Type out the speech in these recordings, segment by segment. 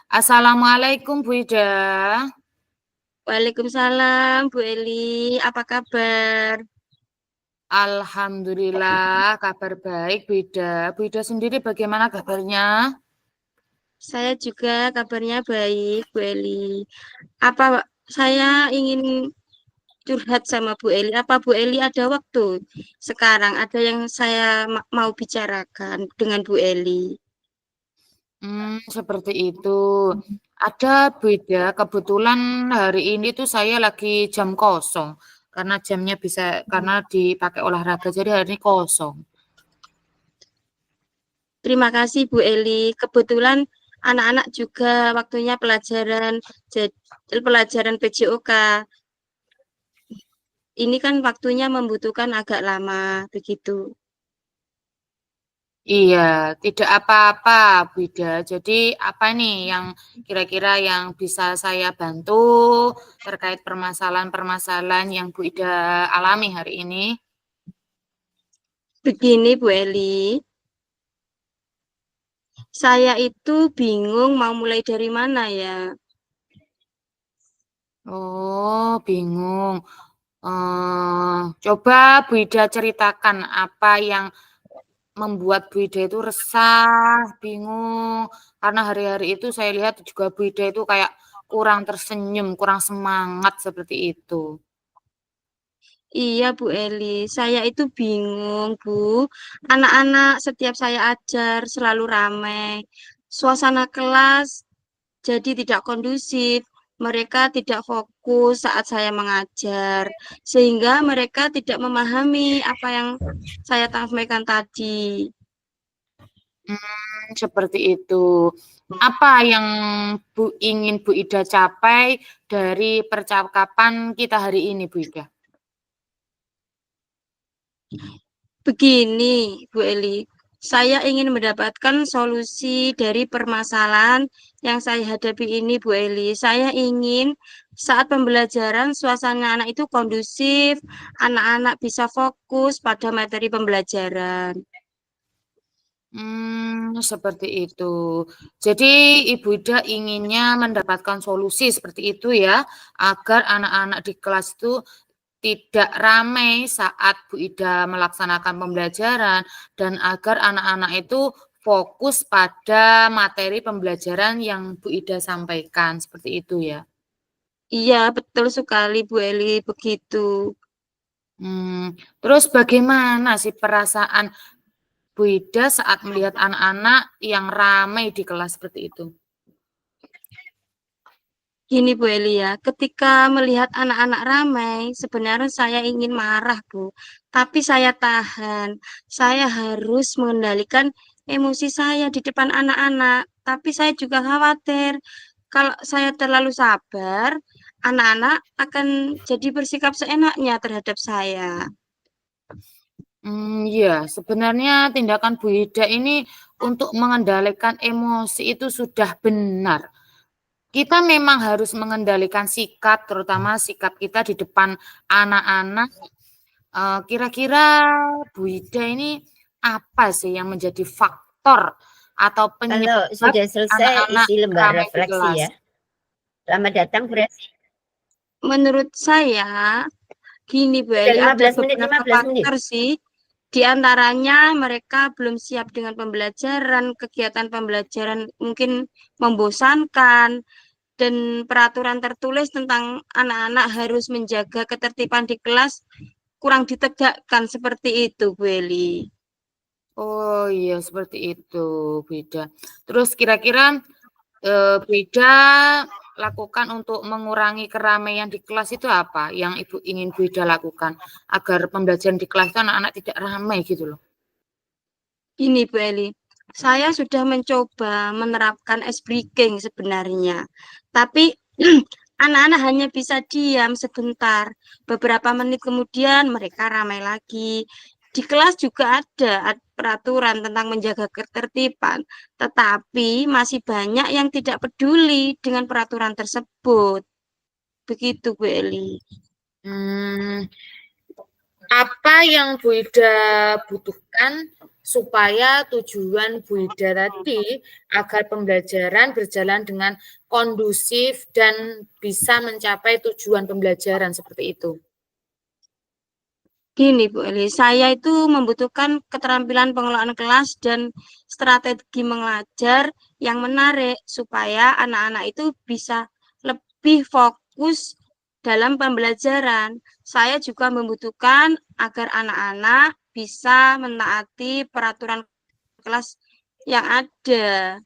Assalamualaikum Bu Ida. Waalaikumsalam, Bu Eli. Apa kabar? Alhamdulillah kabar baik Bu Ida. Bu Ida sendiri bagaimana kabarnya? Saya juga kabarnya baik, Bu Eli. Apa saya ingin curhat sama Bu Eli? Apa Bu Eli ada waktu? Sekarang ada yang saya mau bicarakan dengan Bu Eli. Seperti itu. Ada Bu Ida, kebetulan hari ini tuh saya lagi jam kosong. Karena jamnya bisa, karena dipakai olahraga, jadi hari ini kosong. Terima kasih Bu Eli. Kebetulan anak-anak juga waktunya pelajaran PJOK. Ini kan waktunya membutuhkan agak lama begitu. Iya, tidak apa-apa, Bu Ida. Jadi apa nih yang kira-kira yang bisa saya bantu terkait permasalahan-permasalahan yang Bu Ida alami hari ini? Begini Bu Eli, saya itu bingung mau mulai dari mana ya. Oh, bingung. Coba Bu Ida ceritakan apa yang membuat Bu Ida itu resah, bingung. Karena hari-hari itu saya lihat juga Bu Ida itu kayak kurang tersenyum, kurang semangat seperti itu. Iya Bu Eli, saya itu bingung Bu. Anak-anak setiap saya ajar selalu ramai. Suasana kelas jadi tidak kondusif. Mereka tidak fokus saat saya mengajar, sehingga mereka tidak memahami apa yang saya sampaikan tadi. Seperti itu. Apa yang ingin Bu Ida capai dari percakapan kita hari ini, Bu Ida? Begini, Bu Eli, saya ingin mendapatkan solusi dari permasalahan yang saya hadapi ini, Bu Eli. Saya ingin saat pembelajaran suasana anak itu kondusif, anak-anak bisa fokus pada materi pembelajaran. Seperti itu. Jadi Ibu Ida inginnya mendapatkan solusi seperti itu ya, agar anak-anak di kelas itu tidak ramai saat Bu Ida melaksanakan pembelajaran dan agar anak-anak itu fokus pada materi pembelajaran yang Bu Ida sampaikan, seperti itu ya. Iya, betul sekali, Bu Eli, begitu. Hmm, terus bagaimana sih perasaan Bu Ida saat melihat anak-anak yang ramai di kelas seperti itu? Gini Bu Elia, ketika melihat anak-anak ramai, sebenarnya saya ingin marah Bu, tapi saya tahan. Saya harus mengendalikan emosi saya di depan anak-anak, tapi saya juga khawatir kalau saya terlalu sabar, anak-anak akan jadi bersikap seenaknya terhadap saya. Iya, sebenarnya tindakan Bu Ida ini untuk mengendalikan emosi itu sudah benar. Kita memang harus mengendalikan sikap, terutama sikap kita di depan anak-anak. Kira-kira Bu Ida ini apa sih yang menjadi faktor atau Kalau penyebab sudah selesai anak-anak isi lembar ramai di refleksi kelas? ya. Selamat datang Bu Resi. Menurut saya, gini Bu Sudah Eli, ada 15 menit, beberapa 15 menit. faktor sih. Di antaranya mereka belum siap dengan pembelajaran, kegiatan pembelajaran mungkin membosankan, dan peraturan tertulis tentang anak-anak harus menjaga ketertiban di kelas kurang ditegakkan seperti itu, Bu Eli. Oh iya, seperti itu, Bu Ida. Terus kira-kira Bu Ida lakukan untuk mengurangi keramaian di kelas itu apa yang Ibu ingin Bu Ida lakukan agar pembelajaran di kelas itu anak-anak tidak ramai gitu loh. Ini Bu Eli, saya sudah mencoba menerapkan ice breaking sebenarnya, tapi anak-anak hanya bisa diam sebentar. Beberapa menit kemudian mereka ramai lagi. Di kelas juga ada peraturan tentang menjaga ketertiban, tetapi masih banyak yang tidak peduli dengan peraturan tersebut. Begitu, Bu Eli. Hmm, apa yang Bu Ida butuhkan supaya tujuan Bu Ida tadi agar pembelajaran berjalan dengan kondusif dan bisa mencapai tujuan pembelajaran seperti itu. Gini Bu Eli, saya itu membutuhkan keterampilan pengelolaan kelas dan strategi mengajar yang menarik supaya anak-anak itu bisa lebih fokus dalam pembelajaran. Saya juga membutuhkan agar anak-anak bisa menaati peraturan kelas yang ada.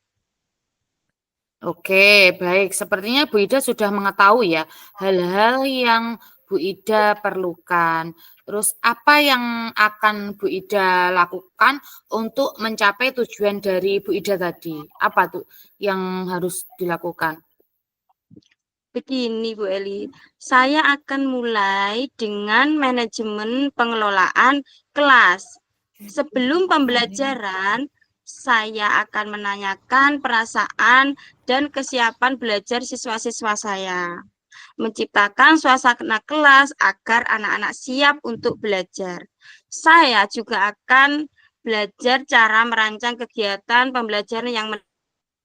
Oke, baik. Sepertinya Bu Ida sudah mengetahui ya hal-hal yang Bu Ida perlukan. Terus apa yang akan Bu Ida lakukan untuk mencapai tujuan dari Bu Ida tadi? Apa tuh yang harus dilakukan? Begini Bu Eli, saya akan mulai dengan manajemen pengelolaan kelas. Sebelum pembelajaran, saya akan menanyakan perasaan dan kesiapan belajar siswa-siswa saya. Menciptakan suasana kelas agar anak-anak siap untuk belajar. Saya juga akan belajar cara merancang kegiatan pembelajaran yang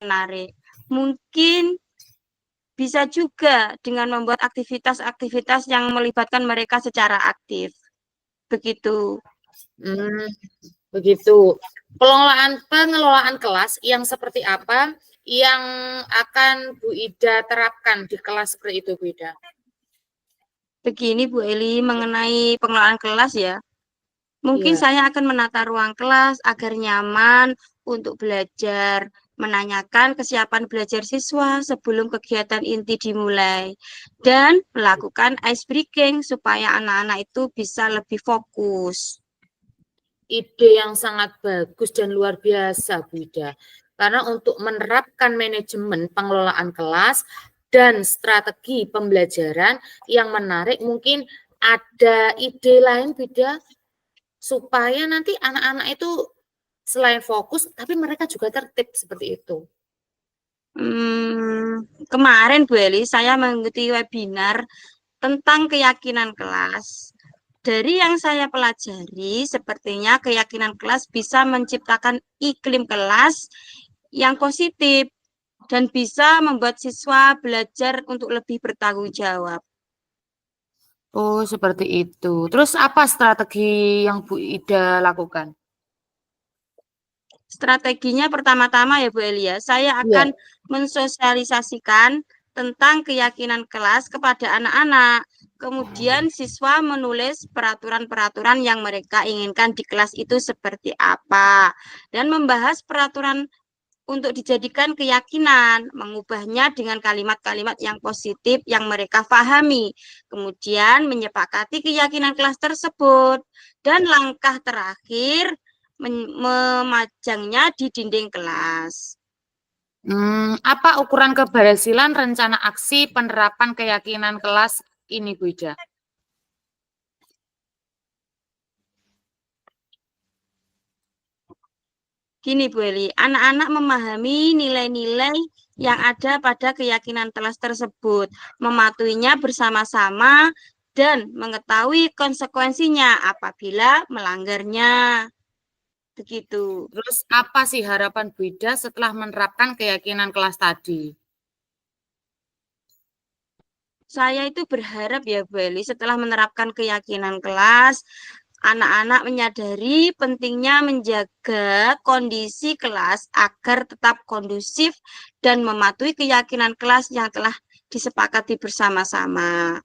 menarik. Mungkin bisa juga dengan membuat aktivitas-aktivitas yang melibatkan mereka secara aktif. Begitu. Begitu. Pengelolaan kelas yang seperti apa yang akan Bu Ida terapkan di kelas seperti itu, Bu Ida? Begini Bu Eli, mengenai pengelolaan kelas ya. Mungkin Iya. saya akan menata ruang kelas agar nyaman untuk belajar, menanyakan kesiapan belajar siswa sebelum kegiatan inti dimulai, dan melakukan ice breaking supaya anak-anak itu bisa lebih fokus. Ide yang sangat bagus dan luar biasa, Bu Ida. Karena untuk menerapkan manajemen pengelolaan kelas dan strategi pembelajaran yang menarik, mungkin ada ide lain, Bu Ida, supaya nanti anak-anak itu selain fokus, tapi mereka juga tertib seperti itu. Kemarin Bu Eli, saya mengikuti webinar tentang keyakinan kelas. Dari yang saya pelajari, sepertinya keyakinan kelas bisa menciptakan iklim kelas yang positif dan bisa membuat siswa belajar untuk lebih bertanggung jawab. Oh, seperti itu. Terus apa strategi yang Bu Ida lakukan? Strateginya pertama-tama ya Bu Elia, saya akan mensosialisasikan tentang keyakinan kelas kepada anak-anak. Kemudian siswa menulis peraturan-peraturan yang mereka inginkan di kelas itu seperti apa. Dan membahas peraturan untuk dijadikan keyakinan, mengubahnya dengan kalimat-kalimat yang positif yang mereka pahami. Kemudian menyepakati keyakinan kelas tersebut. Dan langkah terakhir, memajangnya di dinding kelas. Apa ukuran keberhasilan rencana aksi penerapan keyakinan kelas ini, Bu Ida? Gini Bu Eli, anak-anak memahami nilai-nilai yang ada pada keyakinan kelas tersebut, mematuhinya bersama-sama, dan mengetahui konsekuensinya apabila melanggarnya. Begitu. Terus apa sih harapan Bu Ida setelah menerapkan keyakinan kelas tadi? Saya itu berharap ya Bu Eli, setelah menerapkan keyakinan kelas, anak-anak menyadari pentingnya menjaga kondisi kelas agar tetap kondusif dan mematuhi keyakinan kelas yang telah disepakati bersama-sama.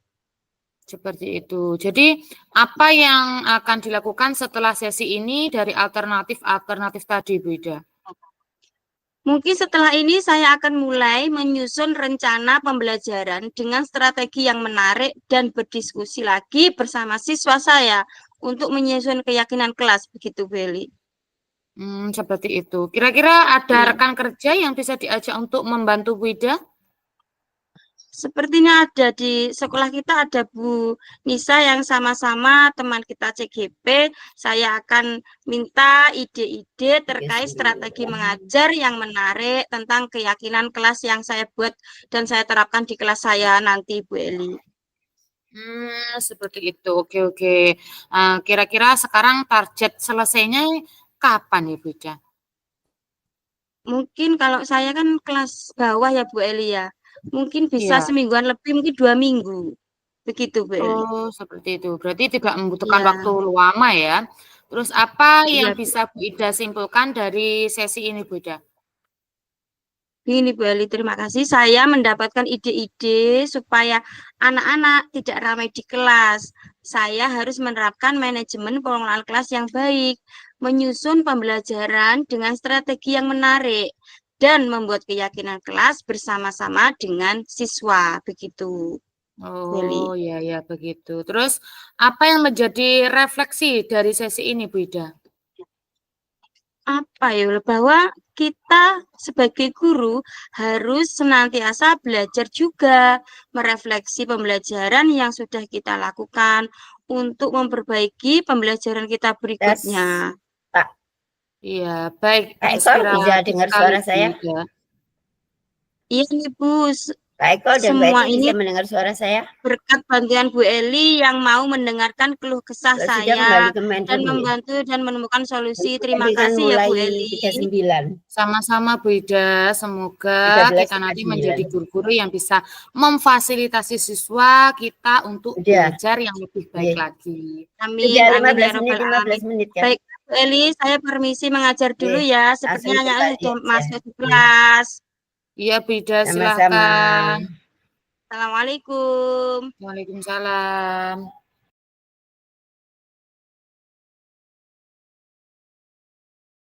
Seperti itu. Jadi apa yang akan dilakukan setelah sesi ini dari alternatif-alternatif tadi, Bu Ida? Mungkin setelah ini saya akan mulai menyusun rencana pembelajaran dengan strategi yang menarik dan berdiskusi lagi bersama siswa saya untuk menyusun keyakinan kelas, begitu Beli. Seperti itu. Kira-kira ada Iya. rekan kerja yang bisa diajak untuk membantu Bu Ida? Sepertinya ada di sekolah kita ada Bu Nisa yang sama-sama teman kita CGP. Saya akan minta ide-ide terkait strategi mengajar yang menarik tentang keyakinan kelas yang saya buat dan saya terapkan di kelas saya nanti, Bu Eli. Seperti itu. Oke. Kira-kira sekarang target selesainya kapan ya Bu Ida? Mungkin kalau saya kan kelas bawah ya Bu Eli ya. Mungkin bisa Iya. semingguan lebih, mungkin 2 minggu. Begitu Bu Eli. Oh, seperti itu. Berarti tidak membutuhkan Iya, waktu lama ya. Terus apa iya. yang bisa Bu Ida simpulkan dari sesi ini Bu Ida? Begini Bu Eli, terima kasih. Saya mendapatkan ide-ide supaya anak-anak tidak ramai di kelas. Saya harus menerapkan manajemen pengelolaan kelas yang baik, menyusun pembelajaran dengan strategi yang menarik, dan membuat keyakinan kelas bersama-sama dengan siswa. Begitu, Bu Oh, Eli. ya begitu. Terus apa yang menjadi refleksi dari sesi ini Bu Ida? Apa ya, bahwa kita sebagai guru harus senantiasa belajar juga, merefleksi pembelajaran yang sudah kita lakukan untuk memperbaiki pembelajaran kita Tes, berikutnya. Pak. Iya, baik. Kak Eko bisa Inspiratif dengar sekali suara Bu saya? Ida. Iya, Ibu, Kak Eko dan Mbak semua Eti ini bisa mendengar suara saya? berkat bantuan Bu Eli yang mau mendengarkan keluh kesah Kalau sudah saya kembali ke dan Mentoring. membantu dan menemukan solusi. Terima Nanti kan kasih ya Bu mulai Eli. 39. Sama-sama Bu Ida, semoga 13, kita nanti 39. menjadi guru-guru yang bisa memfasilitasi siswa kita untuk Udah. belajar yang lebih baik Iya. lagi. Amin, Sudah amin ya 15 Rabbal menit, 15 alamin. menit kan? Baik, Bu Eli, saya permisi mengajar dulu Iya, ya. langsung Sepertinya coba anak-anak sudah diajar. masuk di Iya. kelas. Iya Bu Ida, Sama-sama. silakan. Assalamualaikum. Waalaikumsalam.